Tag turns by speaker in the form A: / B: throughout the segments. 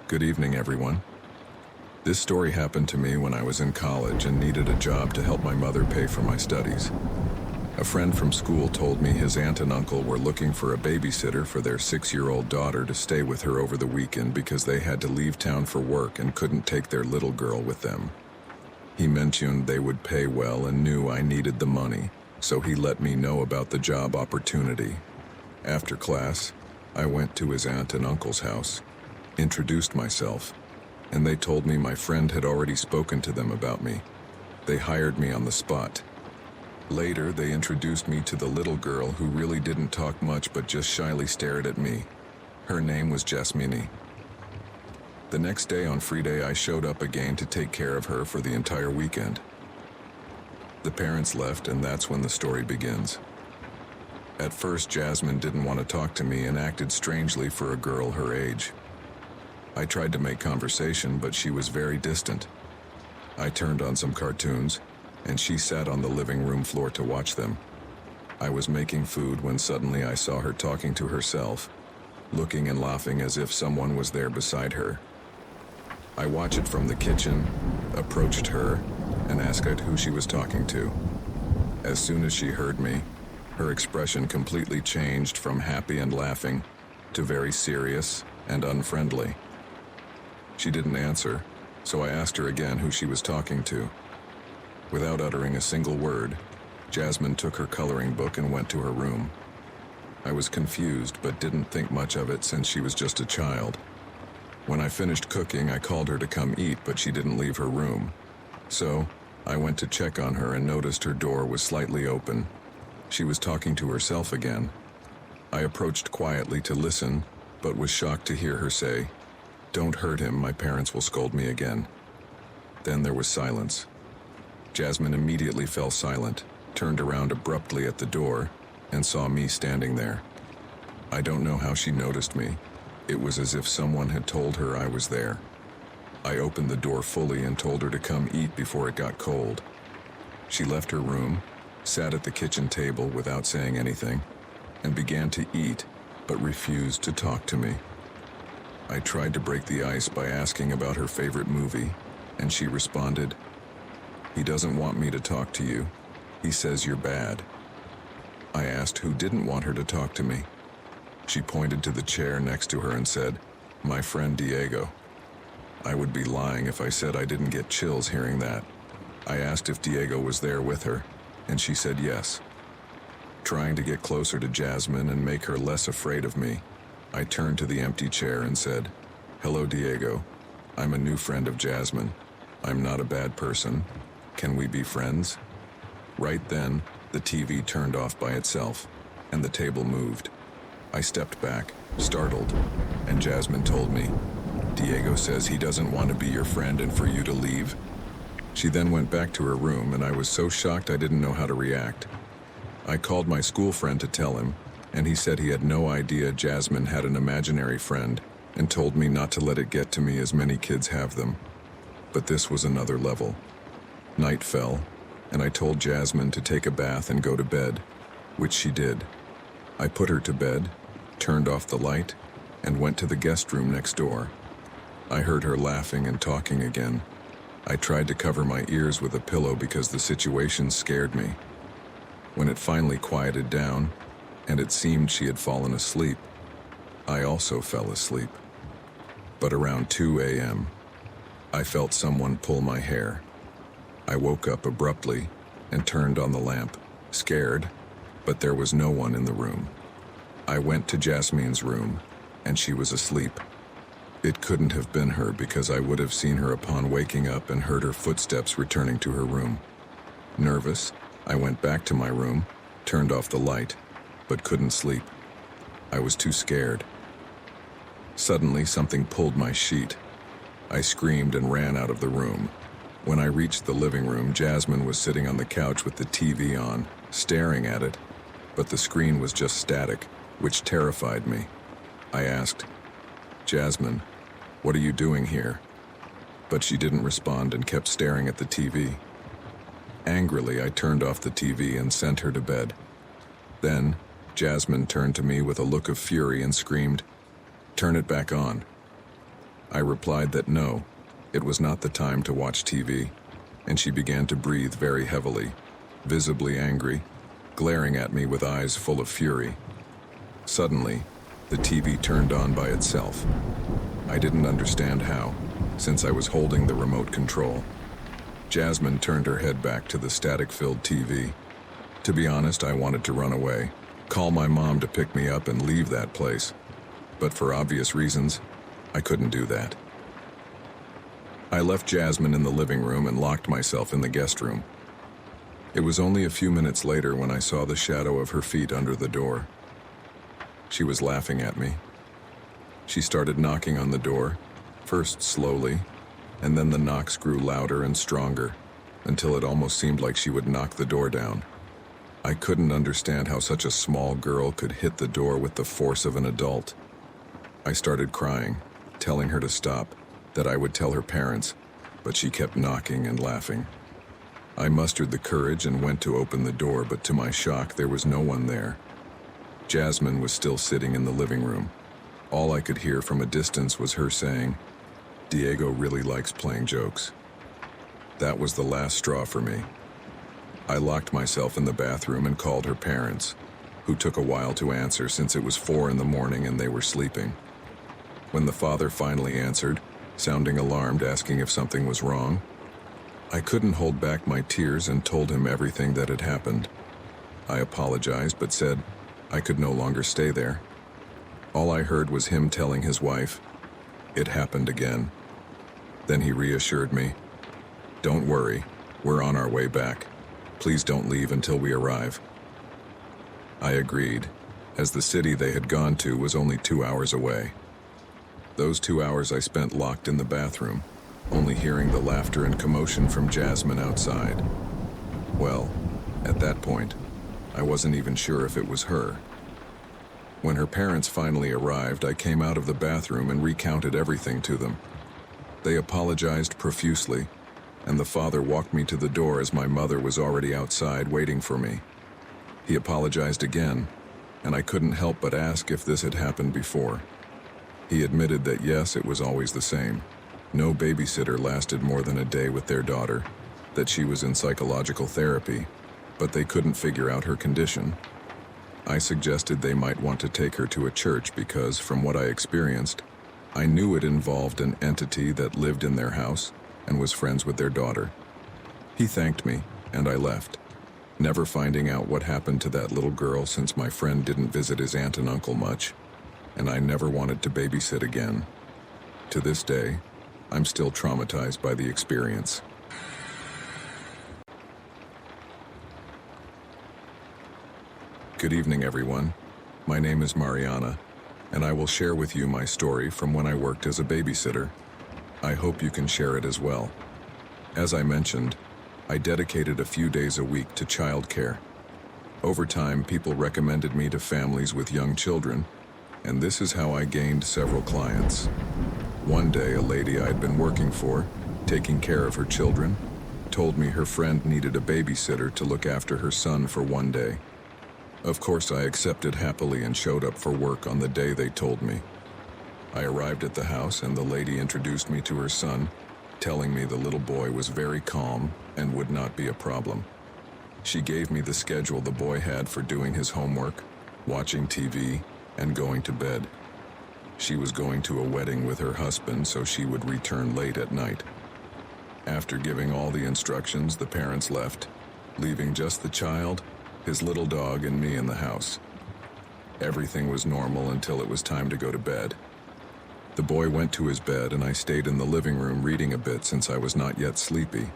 A: Good evening, everyone. This story happened to me when I was in college and needed a job to help my mother pay for my studies. A friend from school told me his aunt and uncle were looking for a babysitter for their 6-year-old daughter to stay with her over the weekend because they had to leave town for work and couldn't take their little girl with them. He mentioned they would pay well and knew I needed the money, so he let me know about the job opportunity. After class, I went to his aunt and uncle's house, introduced myself, and they told me my friend had already spoken to them about me. They hired me on the spot. Later, they introduced me to the little girl who really didn't talk much but just shyly stared at me. Her name was Jasmine. The next day on free day, I showed up again to take care of her for the entire weekend. The parents left, and that's when the story begins. At first, Jasmine didn't want to talk to me and acted strangely for a girl her age. I tried to make conversation, but she was very distant. I turned on some cartoons, and she sat on the living room floor to watch them. I was making food when suddenly I saw her talking to herself, looking and laughing as if someone was there beside her. I watched it from the kitchen, approached her, and asked who she was talking to. As soon as she heard me, her expression completely changed from happy and laughing to very serious and unfriendly. She didn't answer, so I asked her again who she was talking to. Without uttering a single word, Jasmine took her coloring book and went to her room. I was confused but didn't think much of it since she was just a child. When I finished cooking, I called her to come eat, but she didn't leave her room. So, I went to check on her and noticed her door was slightly open. She was talking to herself again. I approached quietly to listen, but was shocked to hear her say, "Don't hurt him, my parents will scold me again." Then there was silence. Jasmine immediately fell silent, turned around abruptly at the door, and saw me standing there. I don't know how she noticed me. It was as if someone had told her I was there. I opened the door fully and told her to come eat before it got cold. She left her room, sat at the kitchen table without saying anything, and began to eat, but refused to talk to me. I tried to break the ice by asking about her favorite movie, and she responded, "He doesn't want me to talk to you. He says you're bad." I asked who didn't want her to talk to me. She pointed to the chair next to her and said, "My friend Diego." I would be lying if I said I didn't get chills hearing that. I asked if Diego was there with her, and she said yes. Trying to get closer to Jasmine and make her less afraid of me, I turned to the empty chair and said, "Hello, Diego. I'm a new friend of Jasmine. I'm not a bad person. Can we be friends?" Right then, the TV turned off by itself, and the table moved. I stepped back, startled, and Jasmine told me, "Diego says he doesn't want to be your friend and for you to leave." She then went back to her room, and I was so shocked I didn't know how to react. I called my school friend to tell him, and he said he had no idea Jasmine had an imaginary friend and told me not to let it get to me as many kids have them. But this was another level. Night fell, and I told Jasmine to take a bath and go to bed, which she did. I put her to bed, turned off the light, and went to the guest room next door. I heard her laughing and talking again. I tried to cover my ears with a pillow because the situation scared me. When it finally quieted down, and it seemed she had fallen asleep, I also fell asleep. But around 2 a.m., I felt someone pull my hair. I woke up abruptly and turned on the lamp, scared, but there was no one in the room. I went to Jasmine's room, and she was asleep. It couldn't have been her because I would have seen her upon waking up and heard her footsteps returning to her room. Nervous, I went back to my room, turned off the light, but couldn't sleep. I was too scared. Suddenly, something pulled my sheet. I screamed and ran out of the room. When I reached the living room, Jasmine was sitting on the couch with the TV on, staring at it, but the screen was just static, which terrified me. I asked, "Jasmine, what are you doing here?" But she didn't respond and kept staring at the TV. Angrily, I turned off the TV and sent her to bed. Then, Jasmine turned to me with a look of fury and screamed, "Turn it back on." I replied that no, it was not the time to watch TV, and she began to breathe very heavily, visibly angry, glaring at me with eyes full of fury. Suddenly, the TV turned on by itself. I didn't understand how, since I was holding the remote control. Jasmine turned her head back to the static-filled TV. To be honest, I wanted to run away, call my mom to pick me up and leave that place. But for obvious reasons, I couldn't do that. I left Jasmine in the living room and locked myself in the guest room. It was only a few minutes later when I saw the shadow of her feet under the door. She was laughing at me. She started knocking on the door, first slowly, and then the knocks grew louder and stronger, until it almost seemed like she would knock the door down. I couldn't understand how such a small girl could hit the door with the force of an adult. I started crying, telling her to stop, that I would tell her parents, but she kept knocking and laughing. I mustered the courage and went to open the door, but to my shock, there was no one there. Jasmine was still sitting in the living room. All I could hear from a distance was her saying, "Diego really likes playing jokes." That was the last straw for me. I locked myself in the bathroom and called her parents, who took a while to answer since it was 4 in the morning and they were sleeping. When the father finally answered, sounding alarmed, asking if something was wrong, I couldn't hold back my tears and told him everything that had happened. I apologized but said I could no longer stay there. All I heard was him telling his wife, "It happened again." Then he reassured me, "Don't worry, we're on our way back. Please don't leave until we arrive." I agreed, as the city they had gone to was only 2 hours away. Those 2 hours I spent locked in the bathroom, only hearing the laughter and commotion from Jasmine outside. Well, at that point, I wasn't even sure if it was her. When her parents finally arrived, I came out of the bathroom and recounted everything to them. They apologized profusely, and the father walked me to the door as my mother was already outside waiting for me. He apologized again, and I couldn't help but ask if this had happened before. He admitted that yes, it was always the same. No babysitter lasted more than a day with their daughter, that she was in psychological therapy, but they couldn't figure out her condition. I suggested they might want to take her to a church because, from what I experienced, I knew it involved an entity that lived in their house and was friends with their daughter. He thanked me, and I left, never finding out what happened to that little girl since my friend didn't visit his aunt and uncle much, and I never wanted to babysit again. To this day, I'm still traumatized by the experience. Good evening, everyone. My name is Mariana, and I will share with you my story from when I worked as a babysitter. I hope you can share it as well. As I mentioned, I dedicated a few days a week to childcare. Over time, people recommended me to families with young children, and this is how I gained several clients. One day, a lady I'd been working for, taking care of her children, told me her friend needed a babysitter to look after her son for one day. Of course, I accepted happily and showed up for work on the day they told me. I arrived at the house and the lady introduced me to her son, telling me the little boy was very calm and would not be a problem. She gave me the schedule the boy had for doing his homework, watching TV, and going to bed. She was going to a wedding with her husband, so she would return late at night. After giving all the instructions, the parents left, leaving just the child, his little dog, and me in the house. Everything was normal until it was time to go to bed. The boy went to his bed and I stayed in the living room reading a bit since I was not yet sleepy.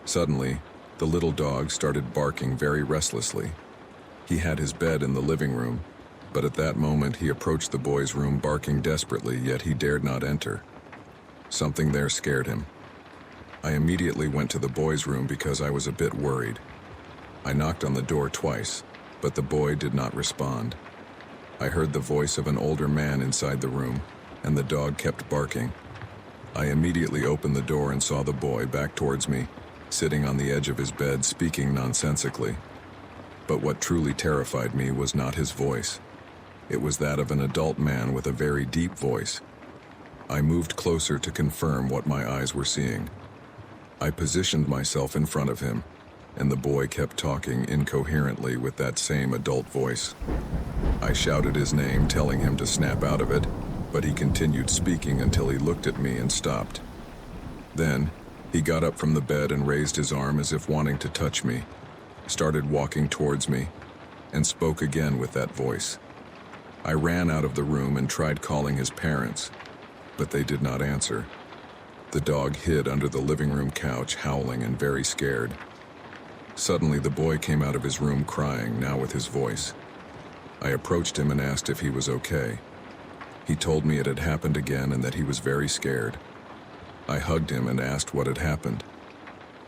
A: Suddenly, the little dog started barking very restlessly. He had his bed in the living room, but at that moment he approached the boy's room barking desperately, yet he dared not enter. Something there scared him. I immediately went to the boy's room because I was a bit worried. I knocked on the door twice, but the boy did not respond. I heard the voice of an older man inside the room, and the dog kept barking. I immediately opened the door and saw the boy back towards me, sitting on the edge of his bed speaking nonsensically. But what truly terrified me was not his voice. It was that of an adult man with a very deep voice. I moved closer to confirm what my eyes were seeing. I positioned myself in front of him, and the boy kept talking incoherently with that same adult voice. I shouted his name, telling him to snap out of it, but he continued speaking until he looked at me and stopped. Then, he got up from the bed and raised his arm as if wanting to touch me, started walking towards me, and spoke again with that voice. I ran out of the room and tried calling his parents, but they did not answer. The dog hid under the living room couch, howling and very scared. Suddenly, the boy came out of his room crying, now with his voice. I approached him and asked if he was okay. He told me it had happened again and that he was very scared. I hugged him and asked what had happened.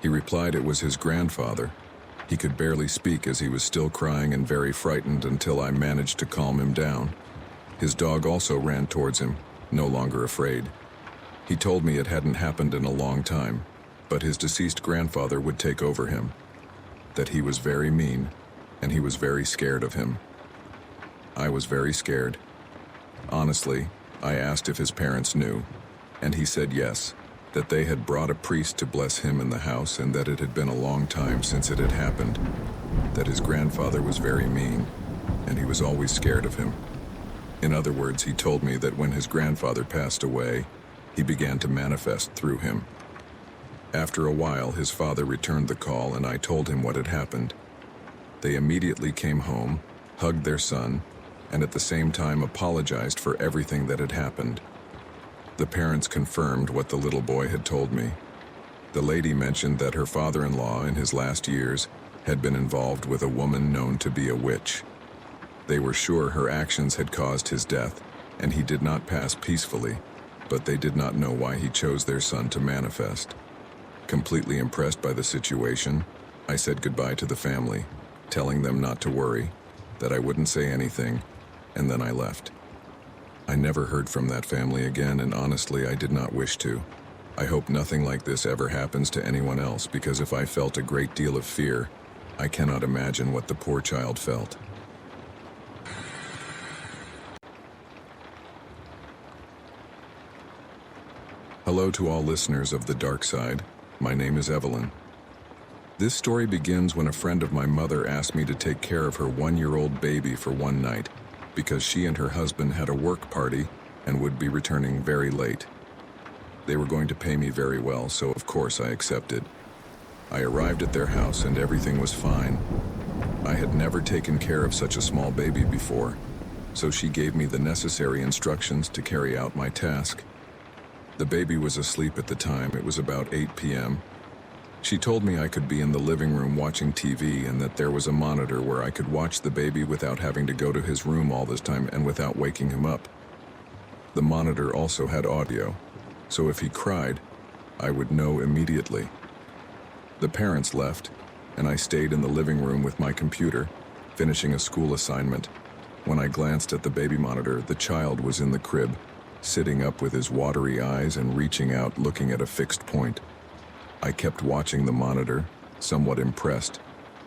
A: He replied it was his grandfather. He could barely speak as he was still crying and very frightened until I managed to calm him down. His dog also ran towards him, no longer afraid. He told me it hadn't happened in a long time, but his deceased grandfather would take over him. That he was very mean, and he was very scared of him. I was very scared. Honestly, I asked if his parents knew, and he said yes, that they had brought a priest to bless him in the house and that it had been a long time since it had happened, that his grandfather was very mean, and he was always scared of him. In other words, he told me that when his grandfather passed away, he began to manifest through him. After a while, his father returned the call and I told him what had happened. They immediately came home, hugged their son, and at the same time apologized for everything that had happened. The parents confirmed what the little boy had told me. The lady mentioned that her father-in-law in his last years had been involved with a woman known to be a witch. They were sure her actions had caused his death, and he did not pass peacefully, but they did not know why he chose their son to manifest. Completely impressed by the situation, I said goodbye to the family, telling them not to worry, that I wouldn't say anything, and then I left. I never heard from that family again, and honestly, I did not wish to. I hope nothing like this ever happens to anyone else, because if I felt a great deal of fear, I cannot imagine what the poor child felt. Hello to all listeners of The Dark Side. My name is Evelyn. This story begins when a friend of my mother asked me to take care of her 1-year-old baby for one night because she and her husband had a work party and would be returning very late. They were going to pay me very well, so of course I accepted. I arrived at their house and everything was fine. I had never taken care of such a small baby before, so she gave me the necessary instructions to carry out my task. The baby was asleep at the time. It was about 8 p.m. She told me I could be in the living room watching TV and that there was a monitor where I could watch the baby without having to go to his room all this time and without waking him up. The monitor also had audio, so if he cried, I would know immediately. The parents left, and I stayed in the living room with my computer, finishing a school assignment. When I glanced at the baby monitor, the child was in the crib, sitting up with his watery eyes and reaching out, looking at a fixed point. I kept watching the monitor, somewhat impressed,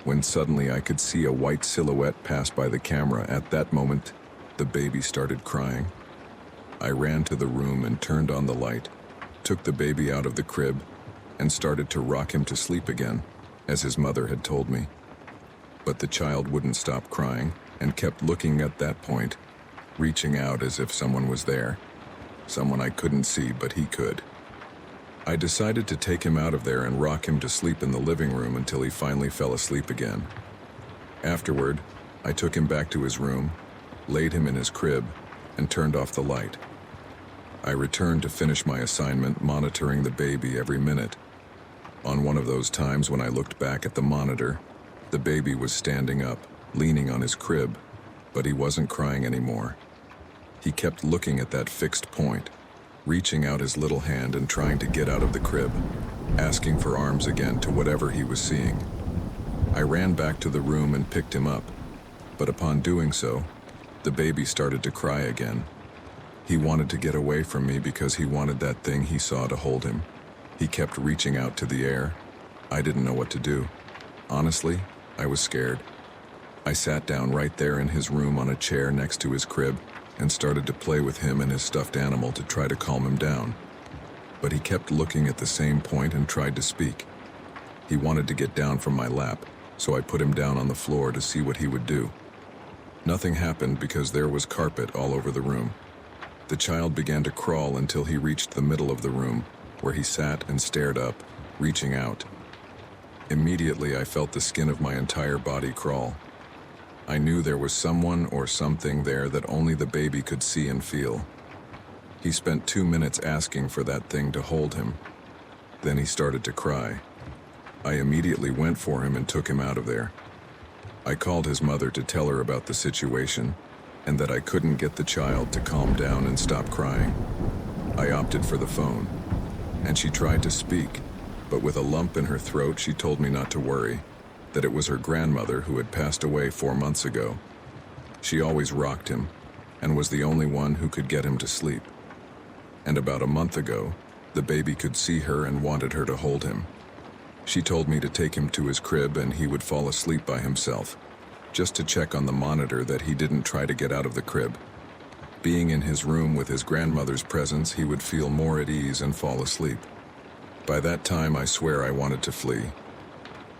A: when suddenly I could see a white silhouette pass by the camera. At that moment, the baby started crying. I ran to the room and turned on the light, took the baby out of the crib, and started to rock him to sleep again, as his mother had told me. But the child wouldn't stop crying and kept looking at that point, reaching out as if someone was there. Someone I couldn't see, but he could. I decided to take him out of there and rock him to sleep in the living room until he finally fell asleep again. Afterward, I took him back to his room, laid him in his crib, and turned off the light. I returned to finish my assignment, monitoring the baby every minute. On one of those times when I looked back at the monitor, the baby was standing up, leaning on his crib, but he wasn't crying anymore. He kept looking at that fixed point, reaching out his little hand and trying to get out of the crib, asking for arms again to whatever he was seeing. I ran back to the room and picked him up, but upon doing so, the baby started to cry again. He wanted to get away from me because he wanted that thing he saw to hold him. He kept reaching out to the air. I didn't know what to do. Honestly, I was scared. I sat down right there in his room on a chair next to his crib and started to play with him and his stuffed animal to try to calm him down. But he kept looking at the same point and tried to speak. He wanted to get down from my lap, so I put him down on the floor to see what he would do. Nothing happened because there was carpet all over the room. The child began to crawl until he reached the middle of the room, where he sat and stared up, reaching out. Immediately, I felt the skin of my entire body crawl. I knew there was someone or something there that only the baby could see and feel. He spent 2 minutes asking for that thing to hold him. Then he started to cry. I immediately went for him and took him out of there. I called his mother to tell her about the situation and that I couldn't get the child to calm down and stop crying. I opted for the phone, and she tried to speak, but with a lump in her throat, she told me not to worry, that it was her grandmother who had passed away 4 months ago. She always rocked him and was the only one who could get him to sleep. And about a month ago, the baby could see her and wanted her to hold him. She told me to take him to his crib and he would fall asleep by himself, just to check on the monitor that he didn't try to get out of the crib. Being in his room with his grandmother's presence, he would feel more at ease and fall asleep. By that time, I swear I wanted to flee.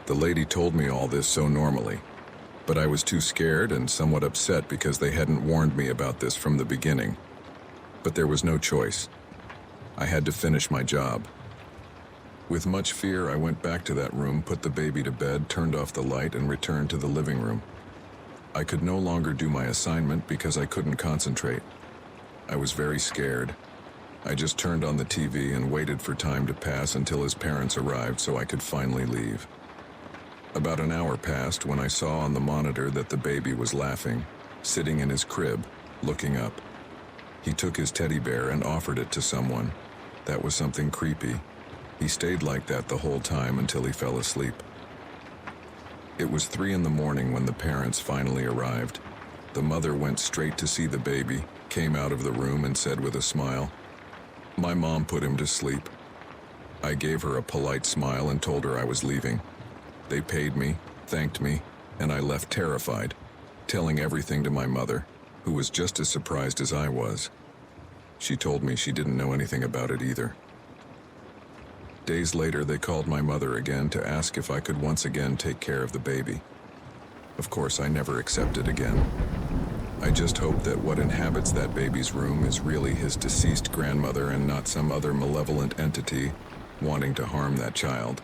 A: The lady told me all this so normally, but I was too scared and somewhat upset because they hadn't warned me about this from the beginning. But there was no choice. I had to finish my job. With much fear, I went back to that room, put the baby to bed, turned off the light, and returned to the living room. I could no longer do my assignment because I couldn't concentrate. I was very scared. I just turned on the TV and waited for time to pass until his parents arrived so I could finally leave. About an hour passed when I saw on the monitor that the baby was laughing, sitting in his crib, looking up. He took his teddy bear and offered it to someone. That was something creepy. He stayed like that the whole time until he fell asleep. It was 3 in the morning when the parents finally arrived. The mother went straight to see the baby, came out of the room and said with a smile, "My mom put him to sleep." I gave her a polite smile and told her I was leaving. They paid me, thanked me, and I left terrified, telling everything to my mother, who was just as surprised as I was. She told me she didn't know anything about it either. Days later, they called my mother again to ask if I could once again take care of the baby. Of course, I never accepted again. I just hope that what inhabits that baby's room is really his deceased grandmother and not some other malevolent entity wanting to harm that child.